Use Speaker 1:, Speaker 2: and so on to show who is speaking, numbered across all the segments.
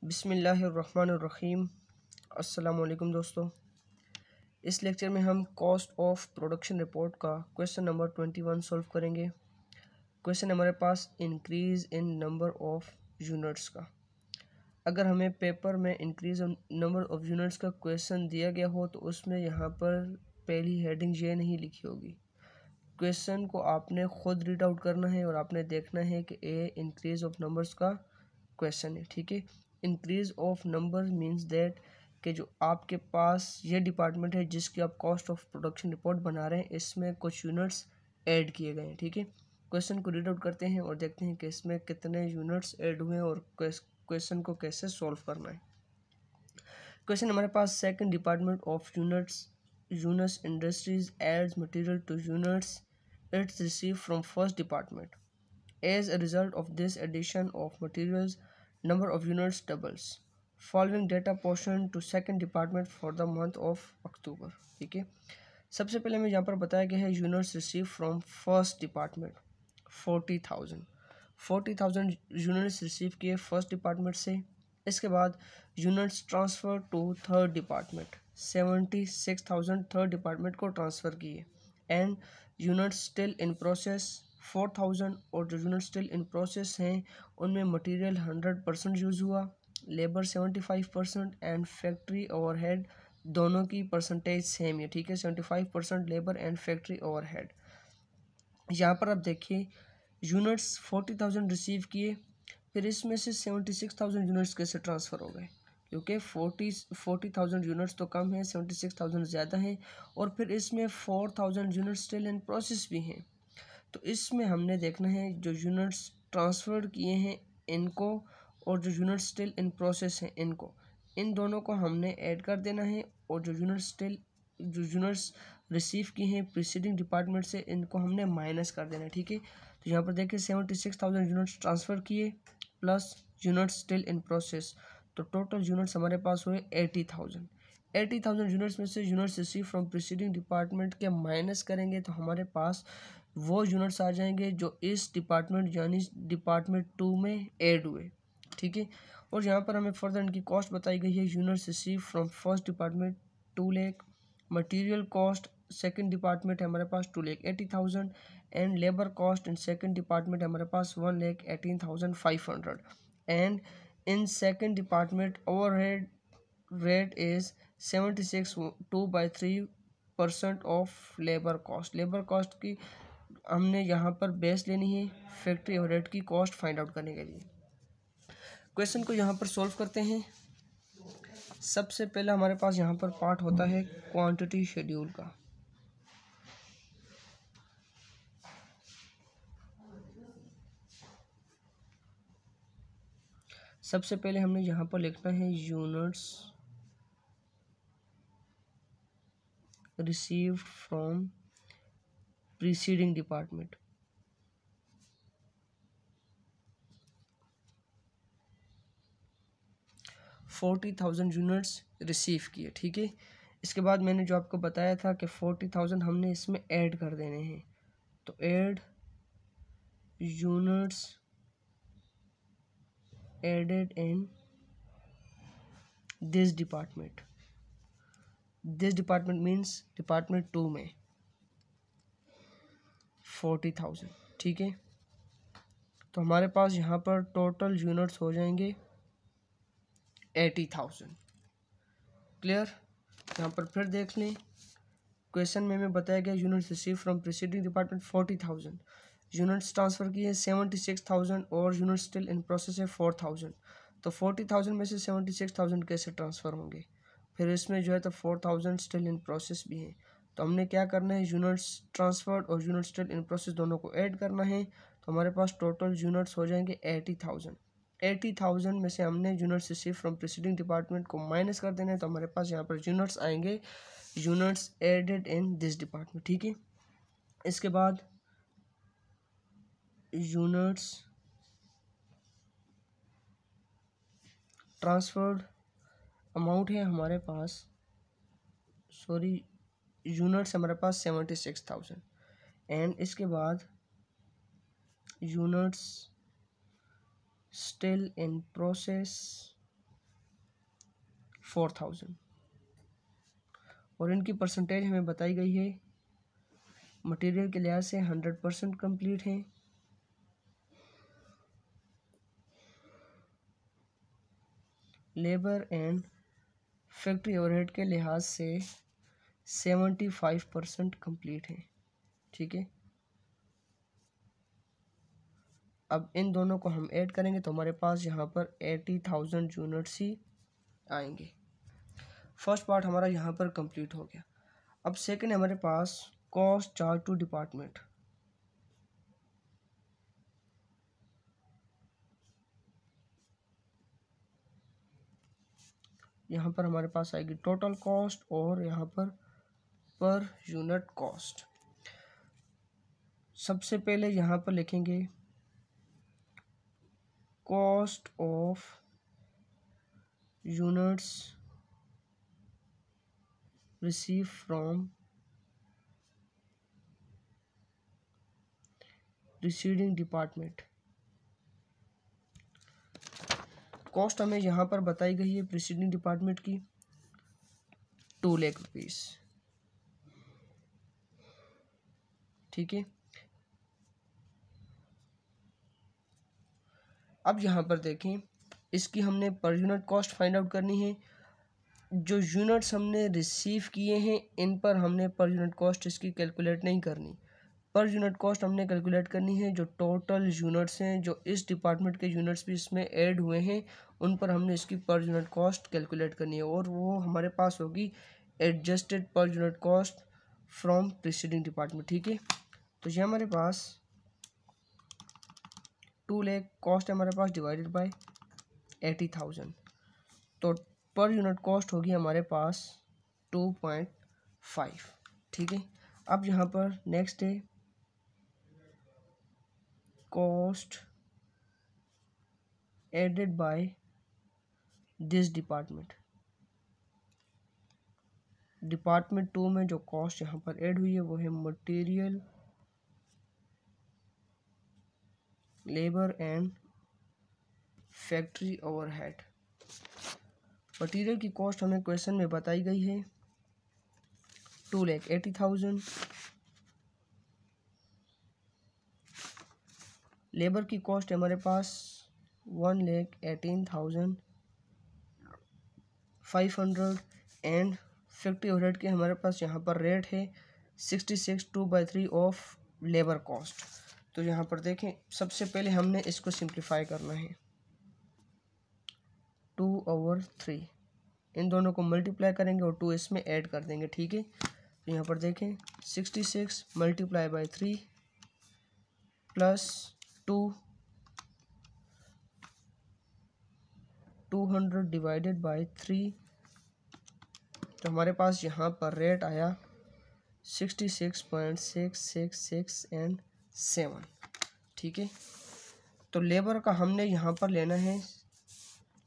Speaker 1: बिस्मिल्लाहिर्रहमानिर्रहीम। अस्सलाम वालेकुम दोस्तों। इस लेक्चर में हम कॉस्ट ऑफ प्रोडक्शन रिपोर्ट का क्वेश्चन नंबर 21 सॉल्व करेंगे। क्वेश्चन हमारे पास increase in number of units का। अगर हमें पेपर में increase in number of units का क्वेश्चन दिया गया हो तो उसमें यहाँ पर पहली हेडिंग ये नहीं लिखी होगी। क्वेश्चन को आपने ख़ुद रीड आउट करना है और आपने देखना है कि ए इंक्रीज़ ऑफ नंबर्स का क्वेश्चन है। ठीक है, increase of number means that कि जो आपके पास ये डिपार्टमेंट है जिसकी आप कॉस्ट ऑफ प्रोडक्शन रिपोर्ट बना रहे हैं, इसमें कुछ यूनिट्स ऐड किए गए हैं। ठीक है, क्वेश्चन को रीड आउट करते हैं और देखते हैं कि इसमें कितने यूनिट्स ऐड हुए हैं और क्वेश्चन को कैसे सॉल्व करना है। क्वेश्चन हमारे पास second department of units industries adds material to units its receive from first department. As a result of this addition of materials, number of units doubles. Following data portion to second department for the month of October. ठीक है, सबसे पहले हमें यहाँ पर बताया गया है units receive from first department 40,000 units receive किए फर्स्ट डिपार्टमेंट से। इसके बाद units transfer to third department 76,000 third department को ट्रांसफ़र किए। And units still in process 4,000 और जो यूनिट स्टिल इन प्रोसेस हैं उनमें मटेरियल 100% यूज़ हुआ, लेबर 75% एंड फैक्ट्री ओवरहेड दोनों की परसेंटेज सेम है। ठीक है, 75% लेबर एंड फैक्ट्री ओवरहेड। यहाँ पर आप देखिए यूनिट्स 40,000 रिसीव किए, फिर इसमें से 76,000 यूनिट्स कैसे ट्रांसफ़र हो गए, क्योंकि 40,000 यूनिट्स तो कम है, 76,000 ज़्यादा हैं, और फिर इसमें 4,000 यूनिट्स स्टिल इन प्रोसेस भी हैं। तो इसमें हमने देखना है जो यूनिट्स ट्रांसफ़र किए हैं इनको और जो यूनिट्स स्टिल इन प्रोसेस हैं इनको, इन दोनों को हमने ऐड कर देना है, और जो यूनिट्स रिसीव किए हैं प्रीसीडिंग डिपार्टमेंट से इनको हमने माइनस कर देना है। ठीक है, तो यहाँ पर देखिए 76,000 यूनिट्स ट्रांसफ़र किए plus units still in process, तो टोटल यूनिट्स हमारे पास हुए 80,000 यूनिट्स में से units receive from preceding department के माइनस करेंगे तो हमारे पास वो यूनिट्स आ जाएंगे जो इस डिपार्टमेंट यानी डिपार्टमेंट 2 में ऐड हुए। ठीक है, और यहाँ पर हमें फर्दर इनकी कॉस्ट बताई गई है। Units receive from first department 2 lakh, material cost second department है हमारे पास 2,80,000 and labour cost in second department हमारे पास 1,18,500 and in second department overhead rate is 76 2/3% of labour cost. Labour cost की हमने यहाँ पर बेस लेनी है फैक्ट्री ओवरहेड की कॉस्ट फाइंड आउट करने के लिए। क्वेश्चन को यहाँ पर सॉल्व करते हैं। सबसे पहले हमारे पास यहाँ पर पार्ट होता है क्वांटिटी शेड्यूल का। सबसे पहले हमने यहाँ पर लिखना है units receive from preceding department. $40,000 units receive किए। ठीक है, इसके बाद मैंने जो आपको बताया था कि 40,000 हमने इसमें ऐड कर देने हैं, तो add units added in this department. This department means department 2 में 40,000। ठीक है, तो हमारे पास यहाँ पर टोटल यूनिट्स हो जाएंगे 80,000। क्लियर, यहाँ पर फिर देख लें क्वेश्चन में हमें बताया गया units receive from preceding department 40,000, units transfer किए 76,000 और यूनिट्स स्टिल इन प्रोसेस है 4,000। तो 40,000 में से 76,000 कैसे ट्रांसफ़र होंगे, फिर इसमें जो है तो 4,000 स्टिल इन प्रोसेस भी हैं। तो हमने क्या करना है, यूनिट्स ट्रांसफ़र्ड और यूनिट्स स्टिल इन प्रोसेस दोनों को ऐड करना है, तो हमारे पास टोटल यूनिट्स हो जाएंगे 80,000। 80,000 में से हमने units receive from preceding department को माइनस कर देना है, तो हमारे पास यहाँ पर यूनिट्स आएंगे units added in this department. ठीक है, इसके बाद यूनिट्स ट्रांसफर्ड अमाउंट है हमारे पास, यूनिट्स हमारे पास 76,000 एंड इसके बाद यूनिट्स स्टिल इन प्रोसेस 4000 और इनकी परसेंटेज हमें बताई गई है मटेरियल के लिहाज से 100% कंप्लीट हैं। लेबर एंड फैक्ट्री ओवरहेड के लिहाज से 75% कंप्लीट है। ठीक है, अब इन दोनों को हम ऐड करेंगे तो हमारे पास यहाँ पर 80,000 यूनिट्स ही आएंगे। फर्स्ट पार्ट हमारा यहाँ पर कंप्लीट हो गया। अब सेकंड हमारे पास कॉस्ट चार्ज टू डिपार्टमेंट। यहाँ पर हमारे पास आएगी टोटल कॉस्ट और यहाँ पर यूनिट कॉस्ट। सबसे पहले यहाँ पर लिखेंगे cost of units receive from preceding department. Cost हमें यहाँ पर बताई गई है प्रीसीडिंग डिपार्टमेंट की 2 लाख रुपीस। ठीक है, अब यहाँ पर देखें इसकी हमने पर यूनिट कॉस्ट फाइंड आउट करनी है। जो यूनिट्स हमने रिसीव किए हैं इन पर हमने पर यूनिट कॉस्ट इसकी कैलकुलेट नहीं करनी। पर यूनिट कॉस्ट हमने कैलकुलेट करनी है जो टोटल यूनिट्स हैं, जो इस डिपार्टमेंट के यूनिट्स भी इसमें ऐड हुए हैं, उन पर हमने इसकी पर यूनिट कॉस्ट कैलकुलेट करनी है और वो हमारे पास होगी एडजस्टेड पर unit cost from preceding department. ठीक है, तो ये हमारे पास 2 लाख कॉस्ट है हमारे पास डिवाइडेड बाय 80,000, तो पर यूनिट कॉस्ट होगी हमारे पास 2.5। ठीक है, अब यहाँ पर नेक्स्ट है cost added by this department. Department 2 में जो कॉस्ट यहाँ पर ऐड हुई है वो है material, labour and factory overhead. Material की कॉस्ट हमें क्वेश्चन में बताई गई है 2,80,000। लेबर की कॉस्ट है हमारे पास 1,18,500 एंड फैक्ट्री ओवरहेड के हमारे पास यहाँ पर रेट है 66 2/3 ऑफ लेबर कॉस्ट। तो यहाँ पर देखें सबसे पहले हमने इसको सिंप्लीफाई करना है 2/3, इन दोनों को मल्टीप्लाई करेंगे और 2 इसमें ऐड कर देंगे। ठीक है, तो यहाँ पर देखें 66 multiply by 3 plus 200 divided by 3, तो हमारे पास यहाँ पर रेट आया 66.666 एंड 7। ठीक है, तो लेबर का हमने यहाँ पर लेना है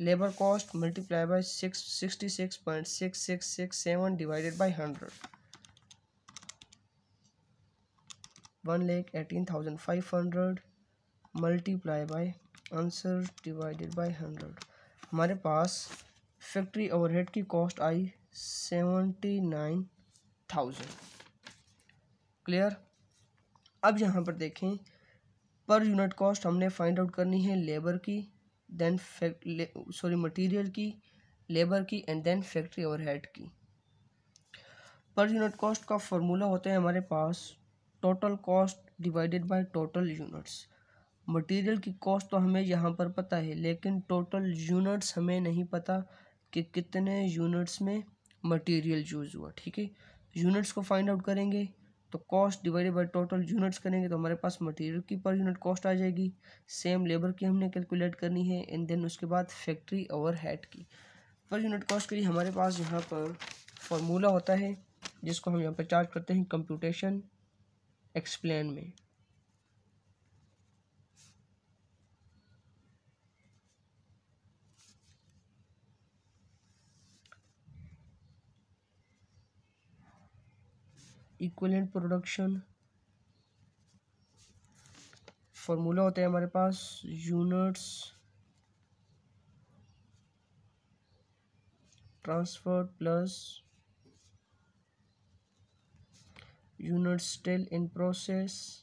Speaker 1: labour cost multiply by 66.6667 divided by 100, 1,18,500 multiply by answer divided by 100। हमारे पास फैक्ट्री ओवरहेड की कॉस्ट आई 79,000। क्लियर। अब यहाँ पर देखें पर यूनिट कॉस्ट हमने फाइंड आउट करनी है लेबर की, देन मटेरियल की, लेबर की एंड देन फैक्ट्री ओवरहेड की। पर यूनिट कॉस्ट का फॉर्मूला होता है हमारे पास total cost divided by total units. Material की कॉस्ट तो हमें यहाँ पर पता है लेकिन टोटल यूनिट्स हमें नहीं पता कि कितने यूनिट्स में मटेरियल यूज़ हुआ। ठीक है, यूनिट्स को फाइंड आउट करेंगे तो cost divided by total units करेंगे तो हमारे पास मटेरियल की पर यूनिट कॉस्ट आ जाएगी। सेम लेबर की हमने कैलकुलेट करनी है एंड देन उसके बाद फैक्ट्री ओवरहेड की। पर यूनिट कॉस्ट के लिए हमारे पास यहाँ पर फॉर्मूला होता है जिसको हम यहाँ पर चार्ज करते हैं कंप्यूटेशन एक्सप्लेन में। इक्विवेलेंट प्रोडक्शन फॉर्मूला होता है हमारे पास units transferred plus unit still in process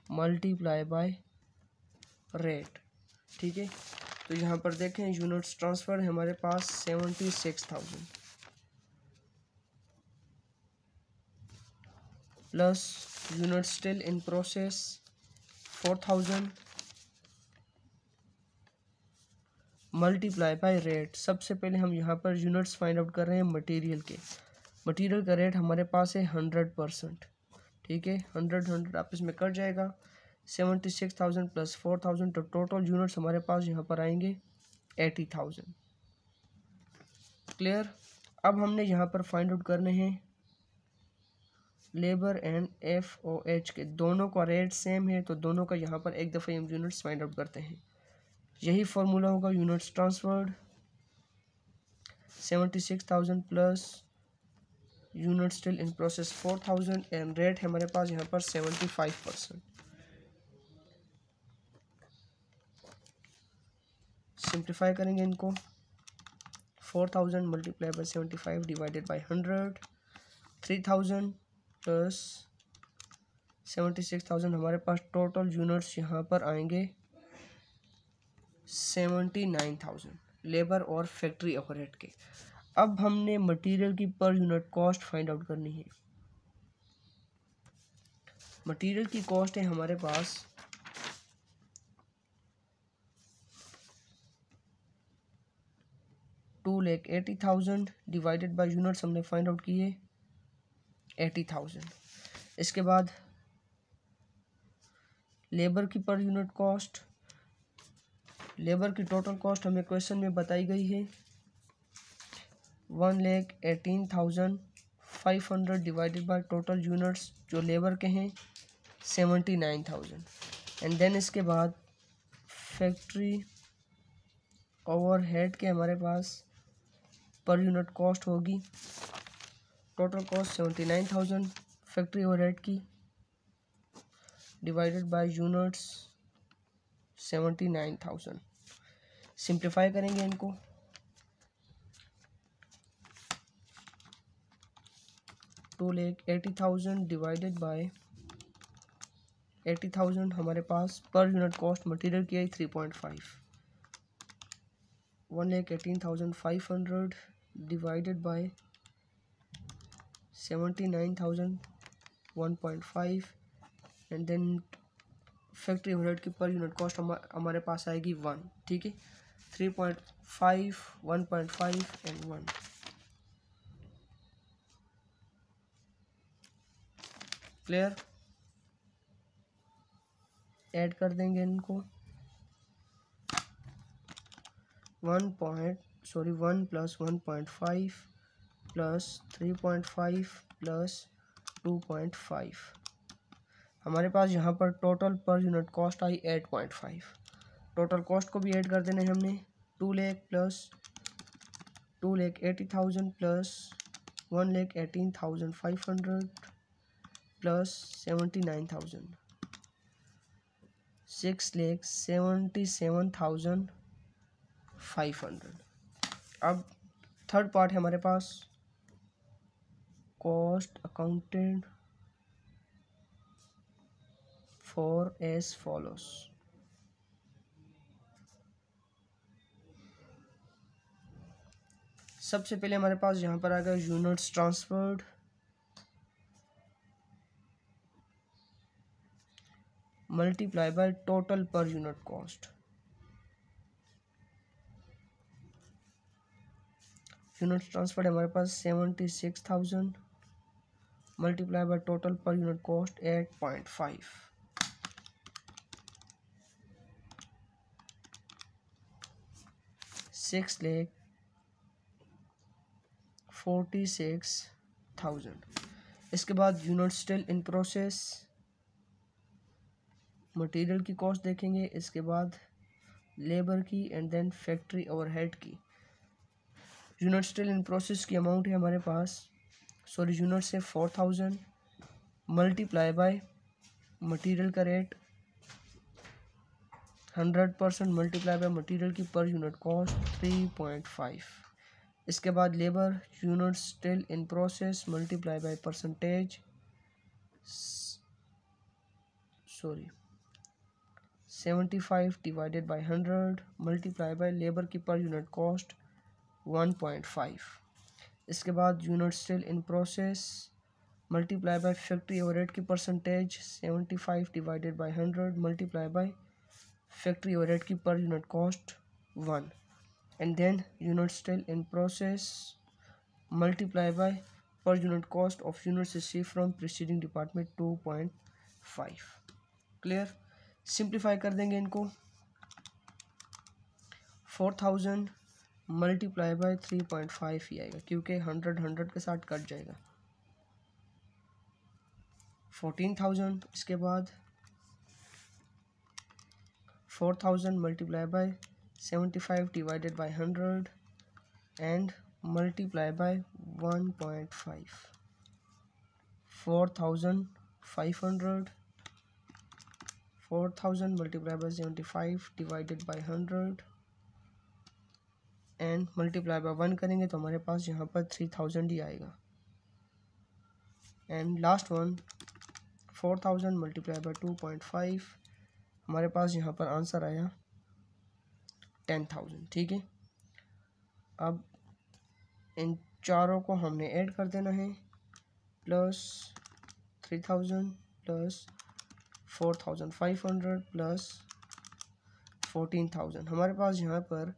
Speaker 1: multiply by rate. ठीक है, तो यहाँ पर देखें यूनिट्स ट्रांसफर है हमारे पास 76,000 plus unit still in process 4,000 multiply by rate. सबसे पहले हम यहाँ पर यूनिट्स फाइंड आउट कर रहे हैं मटेरियल के। मटेरियल का रेट हमारे पास है 100%। ठीक है, 100 आपस में कट जाएगा। 76,000 प्लस 4,000 तो टोटल यूनिट्स हमारे पास यहाँ पर आएंगे 80,000। क्लियर। अब हमने यहाँ पर फाइंड आउट करने हैं लेबर एंड FOH के, दोनों का रेट सेम है तो दोनों का यहाँ पर एक दफ़ा हम यूनिट्स फाइंड आउट करते हैं। यही फॉर्मूला होगा units transferred 76,000 plus unit still in process 4,000 and rate है हमारे पास यहाँ पर 75%। सिंप्लीफाई करेंगे इनको। 4,000 multiply by 75 divided by 100। 3,000 plus 76,000 हमारे पास टोटल यूनिट्स यहाँ पर आएंगे 79,000 लेबर और फैक्ट्री ओवरहेड के। अब हमने मटेरियल की per unit cost find out करनी है। मटेरियल की कॉस्ट है हमारे पास 2,80,000 डिवाइडेड बाय यूनिट्स हमने फाइंड आउट किए 80,000। इसके बाद लेबर की पर यूनिट कॉस्ट, लेबर की टोटल कॉस्ट हमें क्वेश्चन में बताई गई है 1,18,500 डिवाइडेड बाय टोटल यूनिट्स जो लेबर के हैं 79,000। एंड देन इसके बाद फैक्ट्री ओवरहेड के हमारे पास पर यूनिट कॉस्ट होगी, टोटल कॉस्ट 79,000 फैक्ट्री ओवरहेड की डिवाइडेड बाय यूनिट्स 79,000। सिंप्लीफाई करेंगे इनको। 2,80,000 डिवाइडेड बाय 80,000 हमारे पास पर यूनिट कॉस्ट मटेरियल की है 3.5। 1,18,500 divided by 79,000 1.5 and then factory overhead की पर यूनिट कॉस्ट हमारे पास आएगी 1। ठीक है, 3.5 1.5 एंड 1। क्लियर। ऐड कर देंगे इनको 1 प्लस 1.5 प्लस 3.5 प्लस 2.5 हमारे पास यहाँ पर टोटल पर यूनिट कॉस्ट आई 8.5। टोटल कॉस्ट को भी ऐड कर देना है हमने 2 लाख प्लस 2,80,000 प्लस 1,18,500 प्लस 79,000 6,77,500। अब थर्ड पार्ट है हमारे पास cost accounted for as follows. सबसे पहले हमारे पास यहाँ पर आएगा units transferred multiply by total per unit cost. Units transferred हमारे पास 76,000 multiply by total per unit cost 8.5। 6,46,000। इसके बाद unit still in process material की कॉस्ट देखेंगे, इसके बाद लेबर की एंड देन फैक्ट्री ओवरहेड की। यूनिट स्टिल इन प्रोसेस की अमाउंट है हमारे पास यूनिट से 4,000 मल्टीप्लाई बाय मटेरियल का रेट 100% मल्टीप्लाई बाय मटेरियल की पर यूनिट कॉस्ट 3.5। इसके बाद labour unit still in process multiply by percentage 75 divided by 100 multiply by labour की पर यूनिट कॉस्ट 1.5। इसके बाद unit still in process multiply by factory overhead की percentage 75 divided by 100 multiply by factory overhead की per unit cost 1 and then unit still in process multiply by per unit cost of units received from preceding department 2.5। Clear. Simplify कर देंगे इनको। 4000 multiply by 3.5 ही आएगा क्योंकि 100 के साथ cut जाएगा। 14,000। इसके बाद 4000 multiply by 75 divided by 100 and multiply by 1.5। 4500 multiply by 75 divided by 100 and multiply by 1 करेंगे तो हमारे पास यहाँ पर 3000 ही आएगा। And last one 4000 multiply by 2.5 हमारे पास यहाँ पर आंसर आया 10,000। ठीक है। अब इन चारों को हमने ऐड कर देना है प्लस 3000 प्लस 4500 प्लस 14,000 हमारे पास यहाँ पर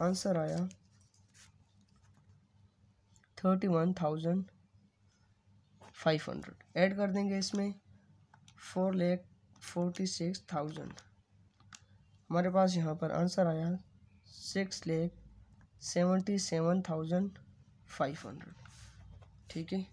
Speaker 1: आंसर आया 31,500। ऐड कर देंगे इसमें 4,46,000 हमारे पास यहाँ पर आंसर आया 6,77,500। ठीक है।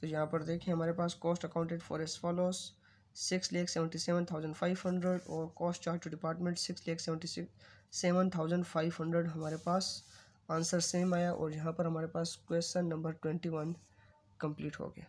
Speaker 1: तो यहाँ पर देखें हमारे पास cost accounted for as follows 6,77,500 और कॉस्ट चार्ज टू डिपार्टमेंट 6,77,500 हमारे पास आंसर सेम आया और यहाँ पर हमारे पास क्वेश्चन नंबर 21 कंप्लीट हो गया।